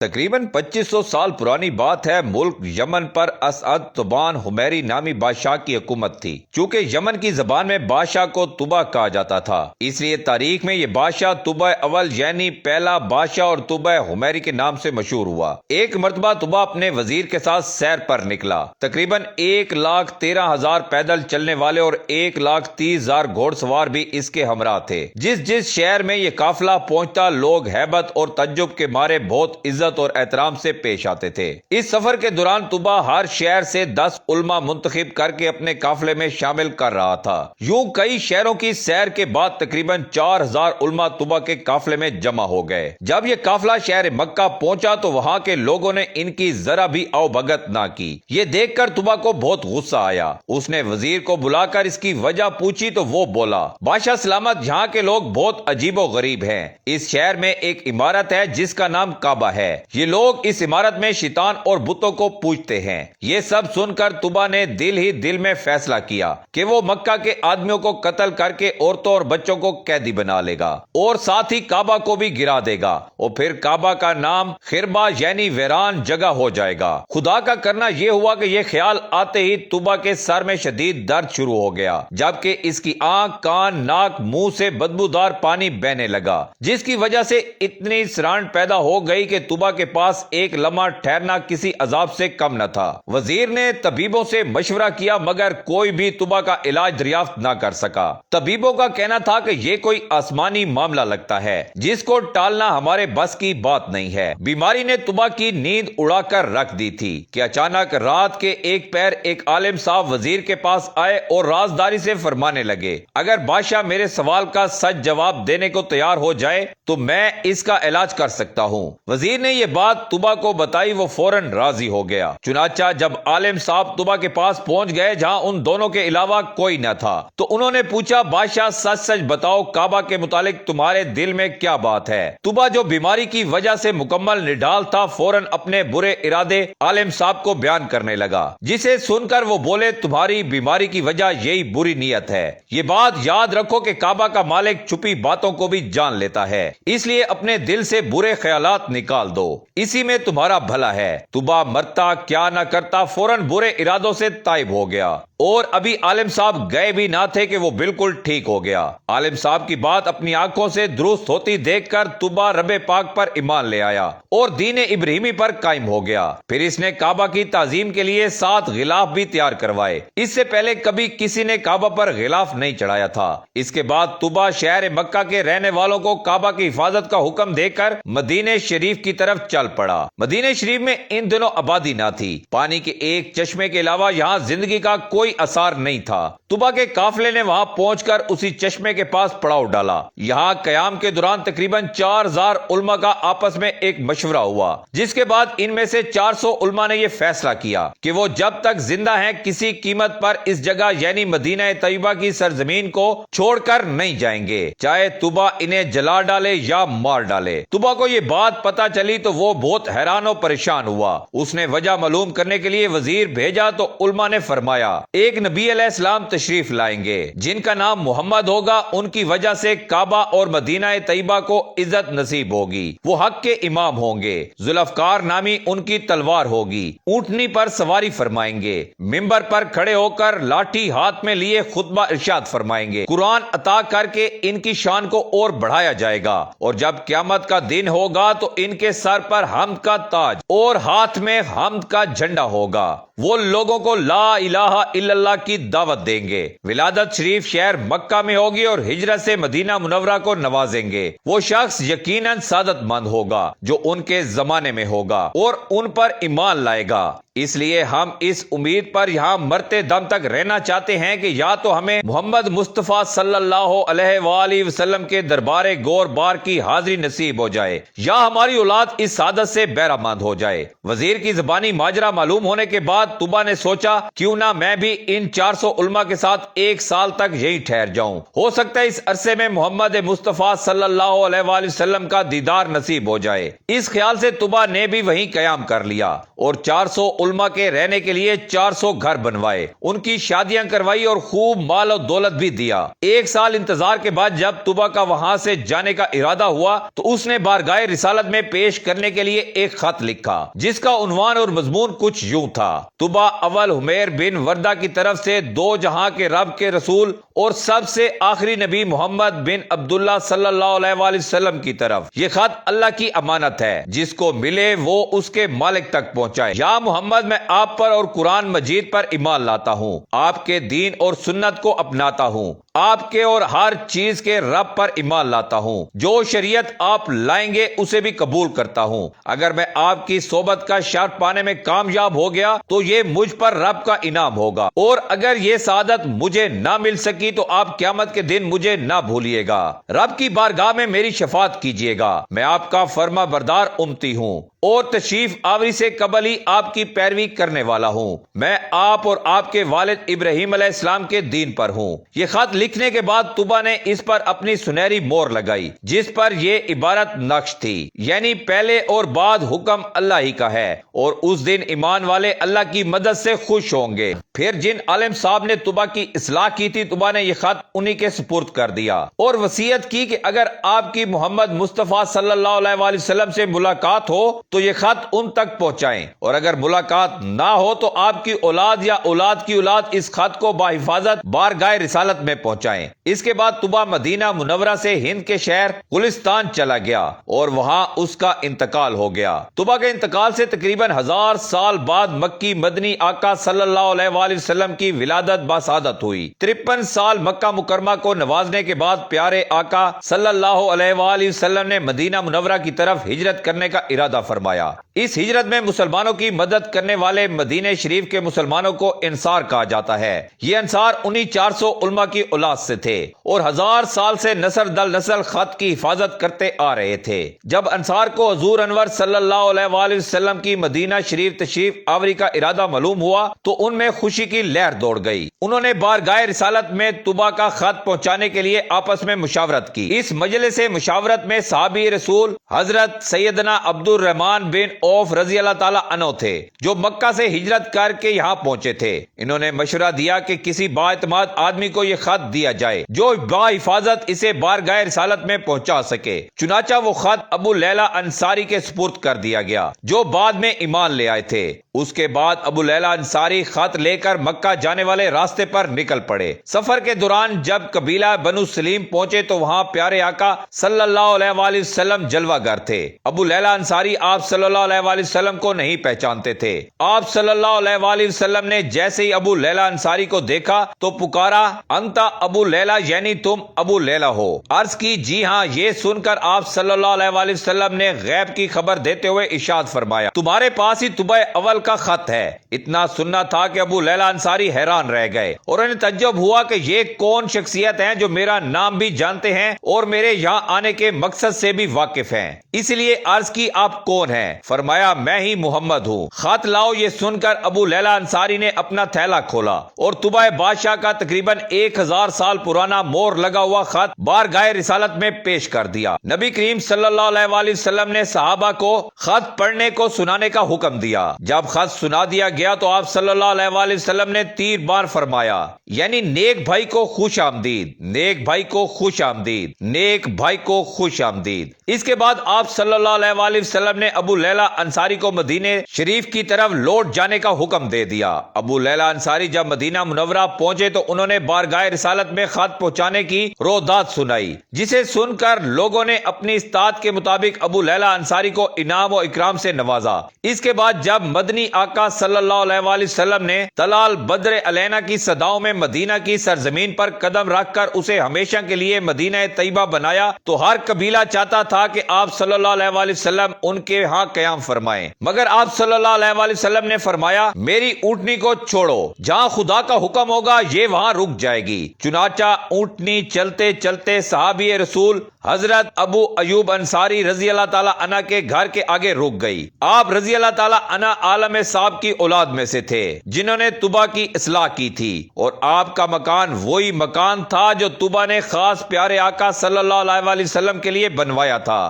تقریباً 2500 سال پرانی بات ہے۔ ملک یمن پر اسعد طبان حمیری نامی بادشاہ کی حکومت تھی۔ چونکہ یمن کی زبان میں بادشاہ کو طبع کہا جاتا تھا، اس لیے تاریخ میں یہ بادشاہ طبع اول یعنی پہلا بادشاہ اور طبع حمیری کے نام سے مشہور ہوا۔ ایک مرتبہ طبع اپنے وزیر کے ساتھ سیر پر نکلا۔ تقریباً 1,13,000 پیدل چلنے والے اور 1,30,000 گھوڑ سوار بھی اس کے ہمراہ تھے۔ جس شہر میں یہ قافلہ پہنچتا، لوگ ہیبت اور تعجب کے مارے بہت عزت اور احترام سے پیش آتے تھے۔ اس سفر کے دوران طبع ہر شہر سے 10 علماء منتخب کر کے اپنے قافلے میں شامل کر رہا تھا۔ یوں کئی شہروں کی سیر کے بعد تقریباً 4,000 علماء طبع کے قافلے میں جمع ہو گئے۔ جب یہ قافلہ شہر مکہ پہنچا تو وہاں کے لوگوں نے ان کی ذرا بھی آؤ بھگت نہ کی۔ یہ دیکھ کر طبع کو بہت غصہ آیا۔ اس نے وزیر کو بلا کر اس کی وجہ پوچھی تو وہ بولا، بادشاہ سلامت، یہاں کے لوگ بہت عجیب و غریب ہیں۔ اس شہر میں ایک عمارت ہے جس کا نام کعبہ ہے۔ یہ لوگ اس عمارت میں شیطان اور بتوں کو پوجتے ہیں۔ یہ سب سن کر طبع نے دل ہی دل میں فیصلہ کیا کہ وہ مکہ کے آدمیوں کو قتل کر کے عورتوں اور بچوں کو قیدی بنا لے گا اور ساتھ ہی کعبہ کو بھی گرا دے گا، اور پھر کعبہ کا نام خربہ یعنی ویران جگہ ہو جائے گا۔ خدا کا کرنا یہ ہوا کہ یہ خیال آتے ہی طبع کے سر میں شدید درد شروع ہو گیا، جبکہ اس کی آنکھ، کان، ناک، منہ سے بدبودار پانی بہنے لگا، جس کی وجہ سے اتنی سرانٹ پیدا ہو گئی کہ طبع کے پاس ایک لمحہ ٹھہرنا کسی عذاب سے کم نہ تھا۔ وزیر نے طبیبوں سے مشورہ کیا مگر کوئی بھی طبع کا علاج دریافت نہ کر سکا۔ طبیبوں کا کہنا تھا کہ یہ کوئی آسمانی معاملہ لگتا ہے جس کو ٹالنا ہمارے بس کی بات نہیں ہے۔ بیماری نے طبع کی نیند اڑا کر رکھ دی تھی کہ اچانک رات کے ایک پہر ایک عالم صاحب وزیر کے پاس آئے اور رازداری سے فرمانے لگے، اگر بادشاہ میرے سوال کا سچ جواب دینے کو تیار ہو جائے تو میں اس کا علاج کر سکتا ہوں۔ وزیر نے یہ بات طبع کو بتائی، وہ فوراً راضی ہو گیا۔ چنانچہ جب عالم صاحب طبع کے پاس پہنچ گئے جہاں ان دونوں کے علاوہ کوئی نہ تھا تو انہوں نے پوچھا، بادشاہ سچ سچ بتاؤ، کعبہ کے متعلق تمہارے دل میں کیا بات ہے؟ طبع جو بیماری کی وجہ سے مکمل نڈال تھا فوراً اپنے برے ارادے عالم صاحب کو بیان کرنے لگا، جسے سن کر وہ بولے، تمہاری بیماری کی وجہ یہی بری نیت ہے۔ یہ بات یاد رکھو کہ کعبہ کا مالک چھپی باتوں کو بھی جان لیتا ہے، اس لیے اپنے دل سے برے خیالات نکال دو، اسی میں تمہارا بھلا ہے۔ طبع مرتا کیا نہ کرتا فوراً برے ارادوں سے تائب ہو گیا، اور ابھی عالم صاحب گئے بھی نہ تھے کہ وہ بالکل ٹھیک ہو گیا۔ عالم صاحب کی بات اپنی آنکھوں سے درست ہوتی دیکھ کر طبع رب پاک پر ایمان لے آیا اور دین ابراہیمی پر قائم ہو گیا۔ پھر اس نے کعبہ کی تعظیم کے لیے 7 غلاف بھی تیار کروائے۔ اس سے پہلے کبھی کسی نے کعبہ پر غلاف نہیں چڑھایا تھا۔ اس کے بعد طبع شہر مکہ کے رہنے والوں کو کعبہ کی حفاظت کا حکم دے کر مدینہ شریف کی طرف چل پڑا۔ مدینہ شریف میں ان دنوں آبادی نہ تھی، پانی کے ایک چشمے کے علاوہ یہاں زندگی کا کوئی اثار نہیں تھا۔ طبع کے قافلے نے وہاں پہنچ کر اسی چشمے کے پاس پڑاؤ ڈالا۔ یہاں قیام کے دوران تقریباً 4,000 علماء کا آپس میں ایک مشورہ ہوا، جس کے بعد ان میں سے 400 علماء نے یہ فیصلہ کیا کہ وہ جب تک زندہ ہیں کسی قیمت پر اس جگہ یعنی مدینہ طیبہ کی سرزمین کو چھوڑ کر نہیں جائیں گے، چاہے طبع انہیں جلا ڈالے یا مار ڈالے۔ طبع کو یہ بات پتہ چلی تو وہ بہت حیران و پریشان ہوا۔ اس نے وجہ معلوم کرنے کے لیے وزیر بھیجا تو علماء نے فرمایا، ایک نبی علیہ السلام تشریف لائیں گے جن کا نام محمد ہوگا، ان کی وجہ سے کعبہ اور مدینہ طیبہ کو عزت نصیب ہوگی، وہ حق کے امام ہوں گے، ذوالفقار نامی ان کی تلوار ہوگی، اونٹنی پر سواری فرمائیں گے، منبر پر کھڑے ہو کر لاٹھی ہاتھ میں لیے خطبہ ارشاد فرمائیں گے، قرآن عطا کر کے ان کی شان کو اور بڑھایا جائے گا، اور جب قیامت کا دن ہوگا تو ان کے سر پر حمد کا تاج اور ہاتھ میں حمد کا جھنڈا ہوگا۔ وہ لوگوں کو لا الہ الا اللہ کی دعوت دیں گے۔ ولادت شریف شہر مکہ میں ہوگی اور ہجرت سے مدینہ منورہ کو نوازیں گے۔ وہ شخص یقیناً سعادت مند ہوگا جو ان کے زمانے میں ہوگا اور ان پر ایمان لائے گا۔ اس لیے ہم اس امید پر یہاں مرتے دم تک رہنا چاہتے ہیں کہ یا تو ہمیں محمد مصطفیٰ صلی اللہ علیہ وآلہ وسلم کے دربار گور بار کی حاضری نصیب ہو جائے یا ہماری اولاد اس سعادت سے بہرہ مند ہو جائے۔ وزیر کی زبانی ماجرا معلوم ہونے کے بعد طبع نے سوچا، کیوں نہ میں بھی ان 400 علماء کے ساتھ 1 سال تک یہی ٹھہر جاؤں، ہو سکتا ہے اس عرصے میں محمد مصطفیٰ صلی اللہ علیہ وآلہ وسلم کا دیدار نصیب ہو جائے۔ اس خیال سے طبع نے بھی وہیں قیام کر لیا اور 400 علماء کے رہنے کے لیے 400 گھر بنوائے، ان کی شادیاں کروائی اور خوب مال و دولت بھی دیا۔ 1 سال انتظار کے بعد جب طوبا کا وہاں سے جانے کا ارادہ ہوا تو اس نے بارگاہ رسالت میں پیش کرنے کے لیے ایک خط لکھا جس کا عنوان اور مضمون کچھ یوں تھا: طوبا اول حمیر بن وردہ کی طرف سے 2 جہاں کے رب کے رسول اور سب سے آخری نبی محمد بن عبداللہ صلی اللہ علیہ وآلہ وسلم کی طرف۔ یہ خط اللہ کی امانت ہے، جس کو ملے وہ اس کے مالک تک پہنچائے۔ یا محمد، میں آپ پر اور قرآن مجید پر ایمان لاتا ہوں، آپ کے دین اور سنت کو اپناتا ہوں، آپ کے اور ہر چیز کے رب پر ایمان لاتا ہوں، جو شریعت آپ لائیں گے اسے بھی قبول کرتا ہوں۔ اگر میں آپ کی صحبت کا شرف پانے میں کامیاب ہو گیا تو یہ مجھ پر رب کا انعام ہوگا، اور اگر یہ سعادت مجھے نہ مل سکی تو آپ قیامت کے دن مجھے نہ بھولیے گا، رب کی بارگاہ میں میری شفاعت کیجیے گا۔ میں آپ کا فرما بردار امتی ہوں اور تشریف آوری سے قبل ہی آپ کی پیروی کرنے والا ہوں۔ میں آپ اور آپ کے والد ابراہیم علیہ السلام کے دین پر ہوں۔ یہ خط لکھنے کے بعد طوبا نے اس پر اپنی سنہری مہر لگائی، جس پر یہ عبارت نقش تھی، یعنی پہلے اور بعد حکم اللہ ہی کا ہے، اور اس دن ایمان والے اللہ کی مدد سے خوش ہوں گے۔ پھر جن عالم صاحب نے طوبا کی اصلاح کی تھی، طوبا نے یہ خط انہی کے سپرد کر دیا اور وصیت کی کہ اگر آپ کی محمد مصطفیٰ صلی اللہ علیہ وآلہ وسلم سے ملاقات ہو تو یہ خط ان تک پہنچائیں، اور اگر ملاقات نہ ہو تو آپ کی اولاد یا اولاد کی اولاد اس خط کو بحفاظت بارگاہ رسالت میں پہنچائیں۔ اس کے بعد طوبا مدینہ منورہ سے ہند کے شہر گلستان چلا گیا اور وہاں اس کا انتقال ہو گیا۔ طوبا کے انتقال سے تقریباً 1000 سال بعد مکی مدنی آقا صلی اللہ علیہ وآلہ وسلم کی ولادت باسعادت ہوئی۔ 53 سال مکہ مکرمہ کو نوازنے کے بعد پیارے آقا صلی اللہ علیہ وآلہ وسلم نے مدینہ منورہ کی طرف ہجرت کرنے کا ارادہ فرمایا۔ اس ہجرت میں مسلمانوں کی مدد کرنے والے مدینہ شریف کے مسلمانوں کو انصار کہا جاتا ہے۔ یہ انصار انہی 400 علماء کی اولاد سے تھے اور 1000 سال سے نسل در نسل خط کی حفاظت کرتے آ رہے تھے۔ جب انصار کو حضور انور صلی اللہ علیہ وآلہ وسلم کی مدینہ شریف تشریف آوری کا ارادہ معلوم ہوا تو ان میں خوشی کی لہر دوڑ گئی۔ انہوں نے بارگاہ رسالت میں طوبا کا خط پہنچانے کے لیے آپس میں مشاورت کی۔ اس مجلس مشاورت میں صحابی رسول حضرت سیدنا عبد الرحمن بن عوف رضی اللہ تعالیٰ عنہ تھے، جو مکہ سے ہجرت کر کے یہاں پہنچے تھے۔ انہوں نے مشورہ دیا کہ کسی بااعتماد آدمی کو یہ خط دیا جائے جو بحفاظت اسے بارگاہ رسالت میں پہنچا سکے۔ چنانچہ وہ خط ابو لیلہ انصاری کے سپرد کر دیا گیا، جو بعد میں ایمان لے آئے تھے۔ اس کے بعد ابو لیلہ انصاری خط لے کر مکہ جانے والے راستے پر نکل پڑے۔ سفر کے دوران جب قبیلہ بنو سلیم پہنچے تو وہاں پیارے آقا صلی اللہ علیہ وآلہ وسلم جلوہ گر تھے۔ ابو لیلہ انصاری آپ صلی اللہ علیہ وآلہ وسلم کو نہیں پہچانتے تھے۔ آپ صلی اللہ علیہ وآلہ وسلم نے جیسے ہی ابو لیلہ انصاری کو دیکھا تو پکارا، انتا ابو لیلہ، یعنی تم ابو لیلہ ہو؟ عرض کی، جی ہاں۔ یہ سن کر آپ صلی اللہ علیہ وآلہ وسلم نے غیب کی خبر دیتے ہوئے ارشاد فرمایا، تمہارے پاس ہی طوبا اول کا خط ہے۔ اتنا سننا تھا کہ ابو لیلہ انصاری حیران رہ گئے اور انہیں تعجب ہوا کہ یہ کون شخصیت ہیں جو میرا نام بھی جانتے ہیں اور میرے یہاں آنے کے مقصد سے بھی واقف ہیں۔ اس لیے عرض کی، آپ کون ہیں؟ فرمایا، میں ہی محمد ہوں۔ خط لاؤ۔ یہ سن کر ابو لیلہ انصاری نے اپنا تھیلا کھولا اور طوبا بادشاہ کا تقریباً 1000 سال پرانا مہر لگا ہوا خط بارگاہ رسالت میں پیش کر دیا۔ نبی کریم صلی اللہ علیہ وآلہ وسلم نے صحابہ کو خط پڑھنے کو سنانے کا حکم دیا۔ جب خط سنا دیا گیا تو آپ صلی اللہ علیہ وآلہ وسلم نے 3 بار فرمایا، یعنی نیک بھائی کو خوش آمدید، نیک بھائی کو خوش آمدید، نیک بھائی کو خوش آمدید۔ اس کے بعد آپ صلی اللہ علیہ وآلہ وسلم نے ابو لیلہ انصاری کو مدینہ شریف کی طرف لوٹ جانے کا حکم دے دیا۔ ابو لیلہ انصاری جب مدینہ منورہ پہنچے تو انہوں نے بارگاہ رسالت میں خط پہنچانے کی رودات سنائی، جسے سن کر لوگوں نے اپنی استطاعت کے مطابق ابو لیلہ انصاری کو انعام و اکرام سے نوازا۔ اس کے بعد جب مدنی آقا صلی اللہ علیہ وآلہ وسلم نے طلال بدر علینا کی صداؤں میں مدینہ کی سرزمین پر قدم رکھ کر اسے ہمیشہ کے لیے مدینہ طیبہ بنایا تو ہر قبیلہ چاہتا تھا کہ آپ صلی اللہ علیہ وآلہ وسلم ان کے ہاں قیام فرمائیں، مگر آپ صلی اللہ علیہ وآلہ وسلم نے فرمایا، میری اونٹنی کو چھوڑو، جہاں خدا کا حکم ہوگا یہ وہاں رک جائے گی۔ چنانچہ اونٹنی چلتے چلتے صحابی رسول حضرت ابو ایوب انصاری رضی اللہ تعالیٰ عنہ کے گھر کے آگے رک گئی۔ آپ رضی اللہ تعالیٰ عنہ عالم صاحب کی اولاد میں سے تھے جنہوں نے طوبا کی اصلاح کی تھی، اور آپ کا مکان وہی مکان تھا جو طوبا نے خاص پیارے آقا صلی اللہ علیہ وآلہ وسلم کے لیے بنوایا تھا۔